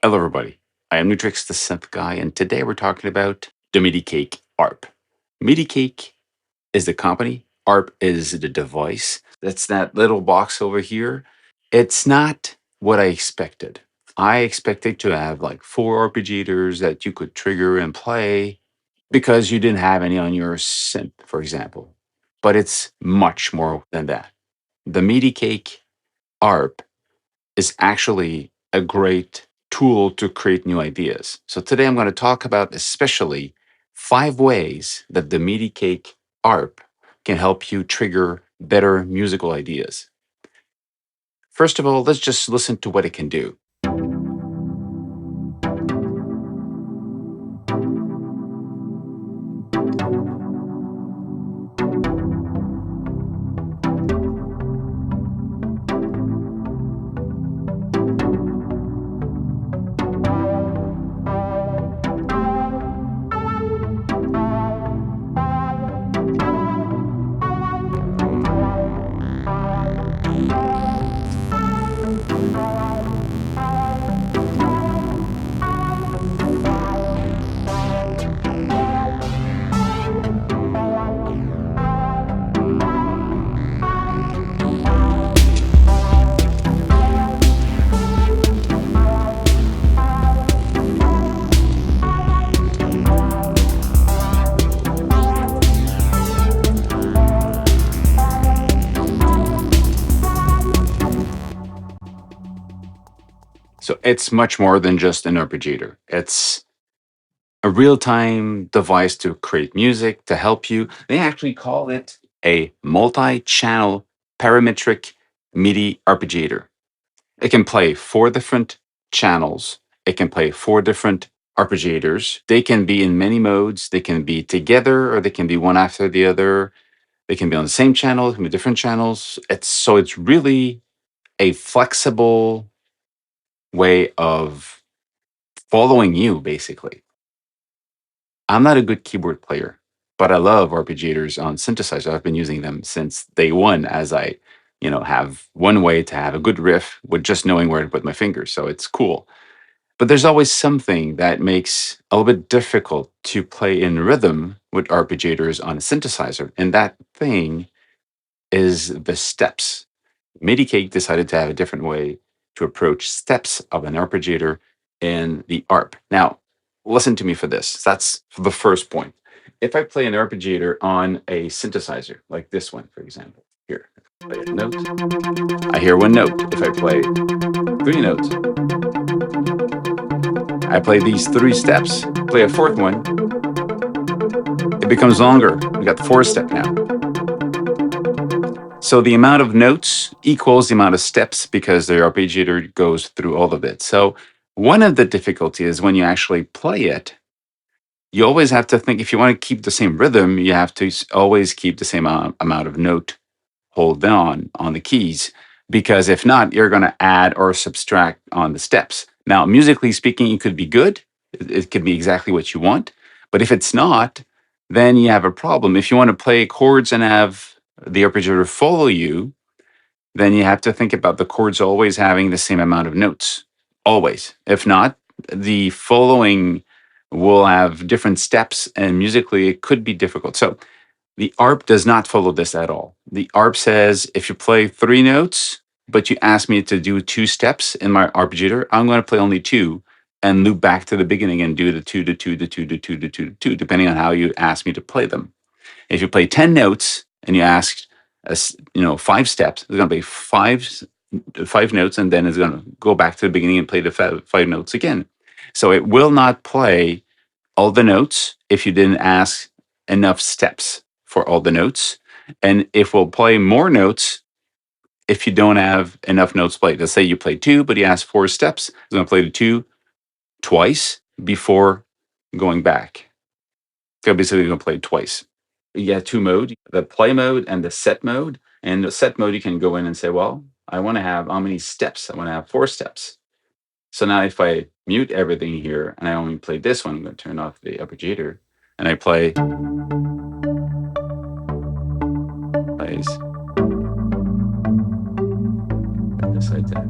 Hello, everybody. I am Nu-Trix, the synth guy, and today we're talking about the MIDICAKE ARP. MIDICAKE is the company, ARP is the device. That's that little box over here. It's not what I expected. I expected to have like 4 arpeggiators that you could trigger and play because you didn't have any on your synth, for example. But it's much more than that. The MIDICAKE ARP is actually a great tool to create new ideas. So today I'm going to talk about especially 5 ways that the MIDICAKE ARP can help you trigger better musical ideas. First of all, let's just listen to what it can do. So it's much more than just an arpeggiator. It's a real-time device to create music, to help you. They actually call it a multi-channel parametric MIDI arpeggiator. It can play 4 different channels. It can play 4 different arpeggiators. They can be in many modes. They can be together or they can be one after the other. They can be on the same channel, they can be different channels. It's really a flexible way of following you, basically. I'm not a good keyboard player, but I love arpeggiators on synthesizer. I've been using them since day one as I, have one way to have a good riff with just knowing where to put my fingers. So it's cool. But there's always something that makes a little bit difficult to play in rhythm with arpeggiators on a synthesizer. And that thing is the steps. MIDICAKE decided to have a different way to approach steps of an arpeggiator in the ARP. Now, listen to me for this. That's the first point. If I play an arpeggiator on a synthesizer, like this one, for example, here, play a note, I hear one note. If I play 3 notes, I play these 3 steps, play a 4th one, it becomes longer. We got the 4th step now. So the amount of notes equals the amount of steps because the arpeggiator goes through all of it. So one of the difficulties is when you actually play it, you always have to think, if you want to keep the same rhythm, you have to always keep the same amount of note hold down on the keys, because if not, you're going to add or subtract on the steps. Now, musically speaking, it could be good. It could be exactly what you want. But if it's not, then you have a problem. If you want to play chords and have the arpeggiator follow you, then you have to think about the chords always having the same amount of notes. Always. If not, the following will have different steps, and musically it could be difficult. So the ARP does not follow this at all. The ARP says if you play 3 notes, but you ask me to do 2 steps in my arpeggiator, I'm going to play only 2 and loop back to the beginning and do the 2, the 2, the 2, the 2, the 2, the 2, depending on how you ask me to play them. If you play 10 notes and you ask, 5 steps, it's going to be 5 notes, and then it's going to go back to the beginning and play the 5 notes again. So it will not play all the notes if you didn't ask enough steps for all the notes, and it will play more notes if you don't have enough notes played. Let's say you play 2, but you ask 4 steps. It's going to play the 2 twice before going back. So basically, going to play twice. You have 2 modes, the play mode and the set mode. And the set mode, you can go in and say, well, I want to have how many steps? I want to have 4 steps. So now if I mute everything here and I only play this one, I'm going to turn off the arpeggiator, and I plays. I decide that.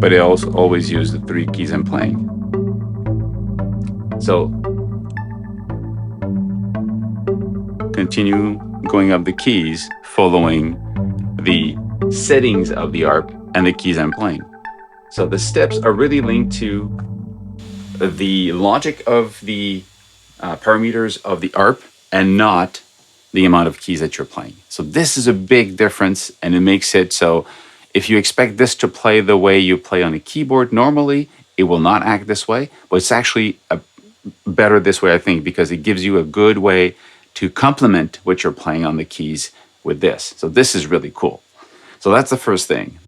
but I also always use the 3 keys I'm playing. So continue going up the keys, following the settings of the ARP and the keys I'm playing. So the steps are really linked to the logic of the parameters of the ARP and not the amount of keys that you're playing. So this is a big difference, and it makes it so if you expect this to play the way you play on a keyboard normally, it will not act this way, but it's actually better this way, I think, because it gives you a good way to complement what you're playing on the keys with this. So this is really cool. So that's the first thing.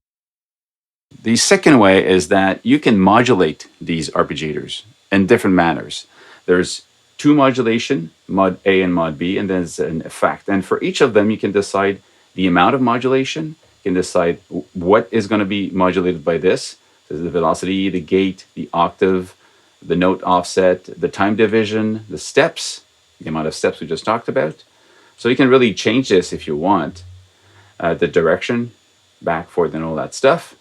The second way is that you can modulate these arpeggiators in different manners. There's 2 modulation, mod A and mod B, and then there's an effect. And for each of them, you can decide the amount of modulation. You can decide what is going to be modulated by this. So the velocity, the gate, the octave, the note offset, the time division, the steps, the amount of steps we just talked about. So you can really change this if you want. The direction, back, forth, and all that stuff.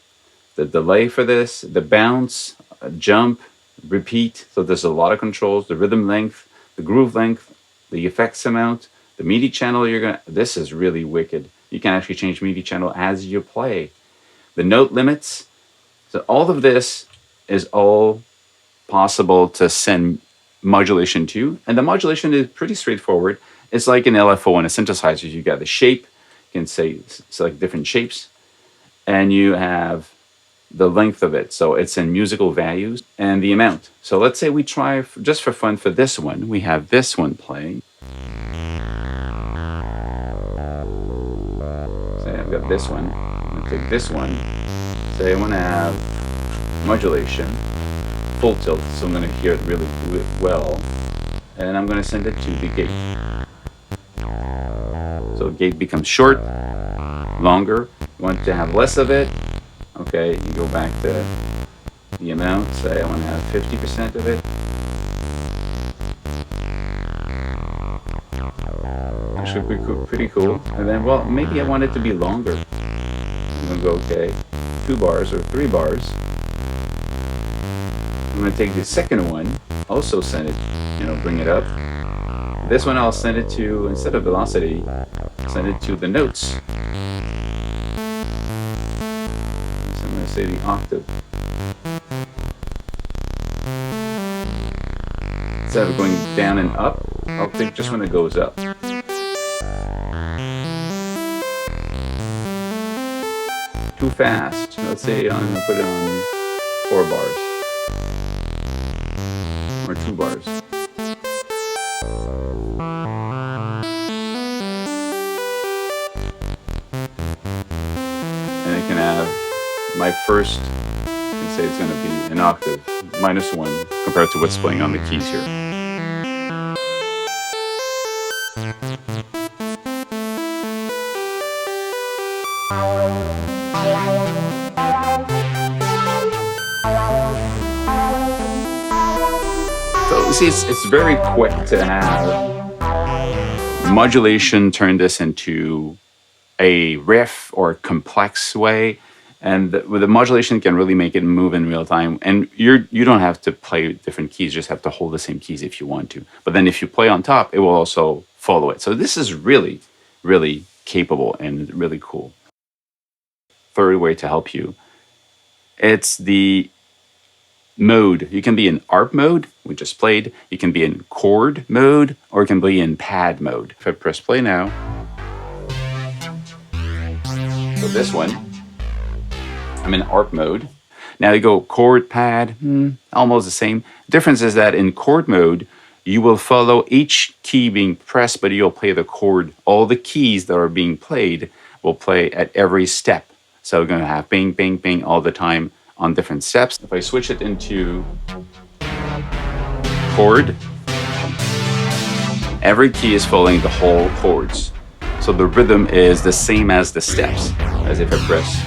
The delay for this, the bounce, jump, repeat. So there's a lot of controls. The rhythm length, the groove length, the effects amount, the MIDI channel this is really wicked. You can actually change MIDI channel as you play. The note limits. So all of this is all possible to send modulation to. And the modulation is pretty straightforward. It's like an LFO and a synthesizer. You got the shape. You can select different shapes. And you have the length of it. So it's in musical values and the amount. So let's say we try, just for fun, for this one, we have this one playing. Say I've got this one. I'm going to take this one. Say I want to have modulation, full tilt, so I'm going to hear it really well. And I'm going to send it to the gate. So gate becomes short, longer. You want to have less of it. Okay, you go back to the amount, say I want to have 50% of it. Actually pretty cool. And then, well, maybe I want it to be longer. I'm going to go, okay, 2 bars or 3 bars. I'm going to take the second one, also send it, bring it up. This one I'll send it to, instead of velocity, send it to the notes. Say the octave. Instead of going down and up, I'll take just when it goes up. Too fast. Let's say I'm going to put it on 4 bars. Or 2 bars. And I can have my first, you can say it's going to be an octave, -1, compared to what's playing on the keys here. So see, it's very quick to have modulation turn this into a riff or a complex way. And with the modulation can really make it move in real time. And you don't have to play different keys, you just have to hold the same keys if you want to. But then if you play on top, it will also follow it. So this is really, really capable and really cool. Third way to help you, it's the mode. You can be in ARP mode, we just played. You can be in chord mode, or you can be in pad mode. If I press play now, so this one, I'm in ARP mode. Now you go chord, pad, almost the same. Difference is that in chord mode, you will follow each key being pressed, but you'll play the chord. All the keys that are being played will play at every step. So we're going to have bing, bing, bing all the time on different steps. If I switch it into chord, every key is following the whole chords. So the rhythm is the same as the steps, as if I press.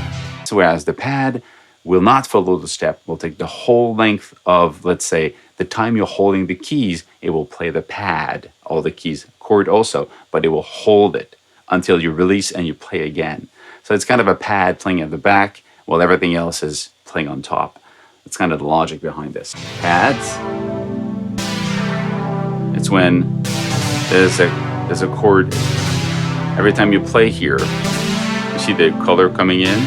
So whereas the pad will not follow the step, will take the whole length of, let's say, the time you're holding the keys, it will play the pad, all the keys, chord also, but it will hold it until you release and you play again. So it's kind of a pad playing at the back while everything else is playing on top. That's kind of the logic behind this. Pads. It's when there's a chord. Every time you play here, you see the color coming in,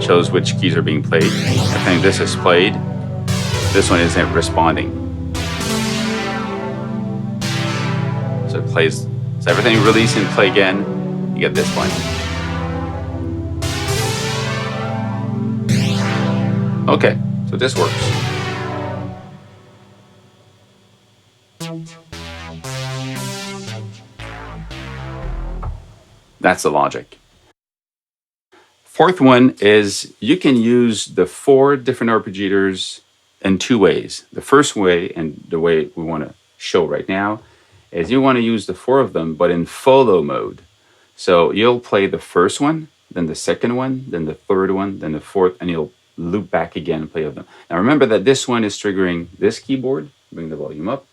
shows which keys are being played. Every time this is played, this one isn't responding. So it plays, so everything you release and play again, you get this playing. Okay, so this works. That's the logic. Fourth one is you can use the 4 different arpeggiators in 2 ways. The first way, and the way we want to show right now, is you want to use the 4 of them, but in follow mode. So you'll play the first one, then the second one, then the third one, then the fourth, and you'll loop back again and play with them. Now remember that this one is triggering this keyboard. Bring the volume up.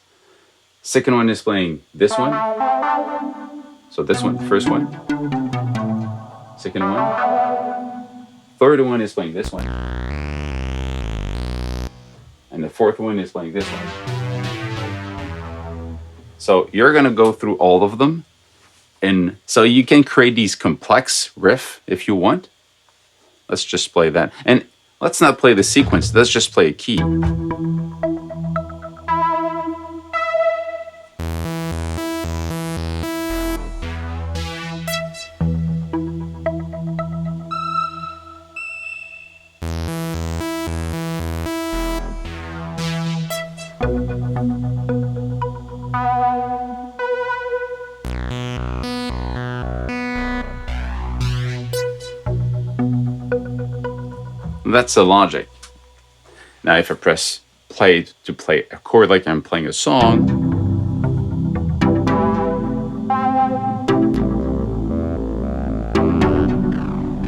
Second one is playing this one. So this one, the first one. Second one. Third one is playing this one. And the fourth one is playing this one. So you're going to go through all of them. And so you can create these complex riff if you want. Let's just play that. And let's not play the sequence. Let's just play a key. That's the logic. Now if I press play to play a chord like I'm playing a song,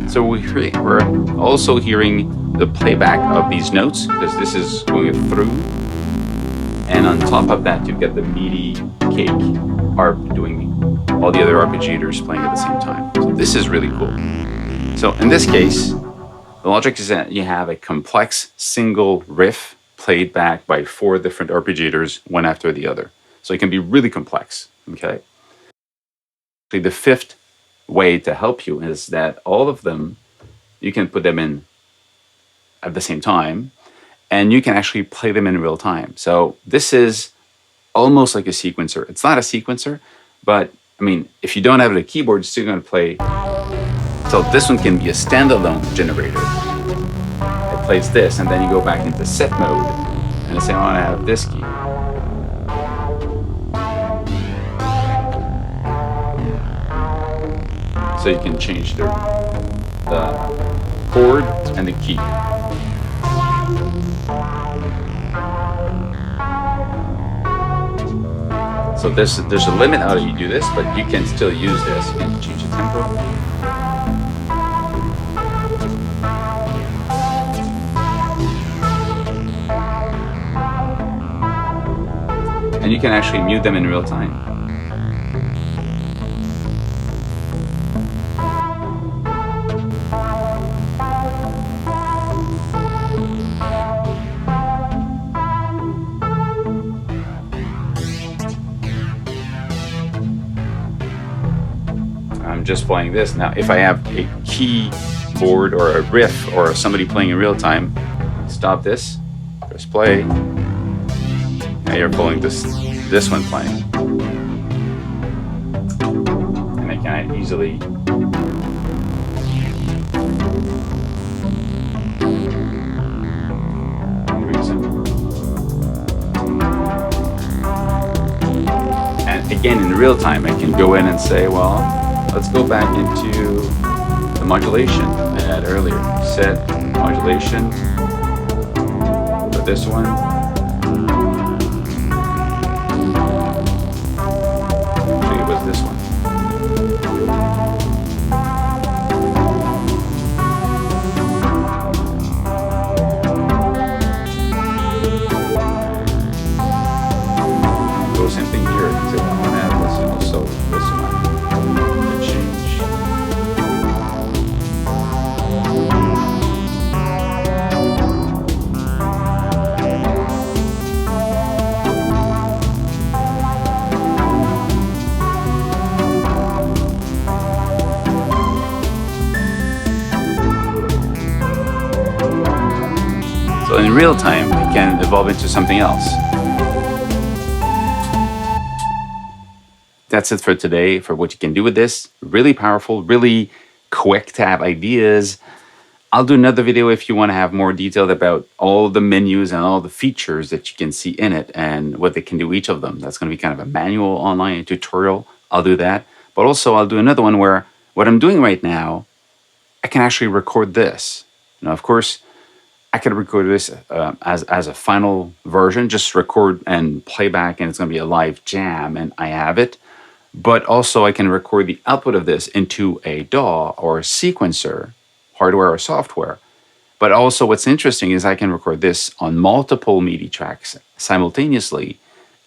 so we're also hearing the playback of these notes because this is going through, and on top of that you get the MIDICAKE ARP doing all the other arpeggiators playing at the same time. So this is really cool. So in this case, the logic is that you have a complex single riff played back by 4 different arpeggiators, one after the other. So it can be really complex, okay? The 5th way to help you is that all of them, you can put them in at the same time, and you can actually play them in real time. So this is almost like a sequencer. It's not a sequencer, but I mean, if you don't have a keyboard, you're still going to play. So this one can be a standalone generator. It plays this, and then you go back into set mode, and say, I want to have this key. So you can change the chord and the key. So there's a limit how you do this, but you can still use this. You can change the tempo. And you can actually mute them in real time. I'm just playing this. Now, if I have a keyboard or a riff or somebody playing in real time, stop this, press play. Now you're pulling this one playing. And I can easily and again in real time I can go in and say, well, let's go back into the modulation I had earlier. Set modulation for this one. This one. Do the same thing here because I want to have this and also this one to change. in real time, it can evolve into something else. That's it for today, for what you can do with this. Really powerful, really quick to have ideas. I'll do another video if you want to have more detailed about all the menus and all the features that you can see in it and what they can do each of them. That's going to be kind of a manual online tutorial. I'll do that. But also I'll do another one where what I'm doing right now, I can actually record this. Now, of course, I could record this as a final version, just record and playback, and it's going to be a live jam, and I have it. But also I can record the output of this into a DAW or a sequencer, hardware or software. But also what's interesting is I can record this on multiple MIDI tracks simultaneously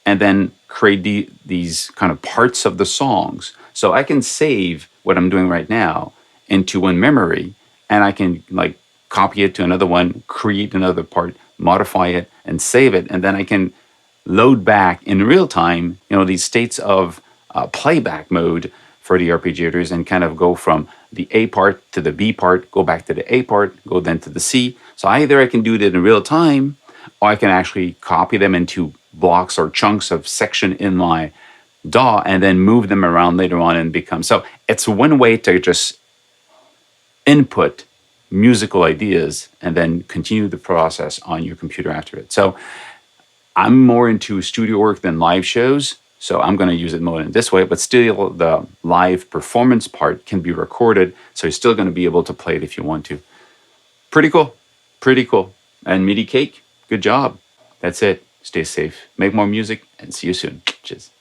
and then create these kind of parts of the songs. So I can save what I'm doing right now into one memory, and I can like copy it to another one, create another part, modify it, and save it. And then I can load back in real time, these states of playback mode for the arpeggiators and kind of go from the A part to the B part, go back to the A part, go then to the C. So either I can do it in real time, or I can actually copy them into blocks or chunks of section in my DAW and then move them around later on and become. So it's one way to just input musical ideas and then continue the process on your computer after it. So I'm more into studio work than live shows. So I'm going to use it more in this way, but still the live performance part can be recorded. So you're still going to be able to play it if you want to. Pretty cool. Pretty cool. And MIDICAKE, good job. That's it. Stay safe. Make more music and see you soon. Cheers.